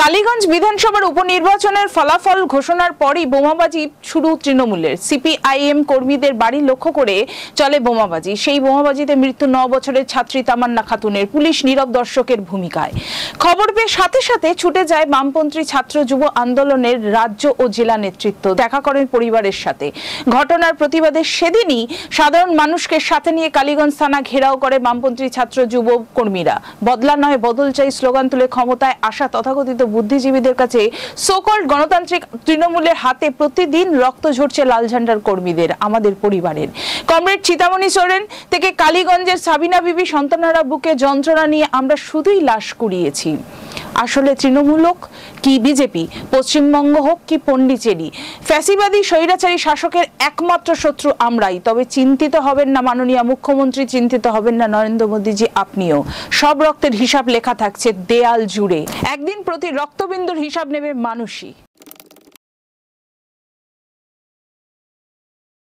কালীগঞ্জ বিধানসভার উপনির্বাচনের ফলাফল ঘোষণার পরই বোমাবাজি শুরু তৃণমূলের। সিপিআইএম কর্মীদের বাড়ি লক্ষ্য করে চলে বোমাবাজি। সেই বোমাবাজিতে মৃত্যু 9 বছরের ছাত্রী তামান্না খাতুনের। পুলিশ নীরব দর্শকের ভূমিকায়। খবর পেয়ে সাথে সাথে ছুটে যায় বামপন্থী ছাত্র যুব আন্দোলনের রাজ্য ও জেলা নেতৃত্ব। দেখা করেন পরিবারের সাথে। ঘটনার প্রতিবাদে সেদিনই সাধারণ মানুষকে সাথে নিয়ে কালীগঞ্জ থানা ঘেরাও করে বামপন্থী ছাত্র যুব কর্মীরা। বদলা নয় বদল চাই স্লোগান তুলে ক্ষমতায় আসা তথাকথিত বুদ্ধিজীবীদের কাছে সোকল্ড গণতান্ত্রিক তৃণমূলের হাতে প্রতিদিন রক্ত ঝরছে লাল ঝান্ডার কর্মীদের, আমাদের পরিবারের। কমরেড চিতামণি সোরেন থেকে কালীগঞ্জের সাবিনা বিবি সন্তানারা বুকে যন্ত্রণা নিয়ে আমরা শুধুই লাশ কুড়িয়েছি। আসলে তৃণমূল হোক কি বিজেপি, পশ্চিমবঙ্গ হোক কি পন্ডিচেরি, ফ্যাসিবাদী স্বৈরাচারী শাসকের একমাত্র শত্রু আমরাই। তবে চিন্তিত হবেন না মাননীয় মুখ্যমন্ত্রী, চিন্তিত হবেন না নরেন্দ্র মোদীজি, আপনিও। সব রক্তের হিসাব লেখা থাকছে দেয়াল জুড়ে। একদিন প্রতি রক্তবিন্দুর হিসাব নেবে মানুষই।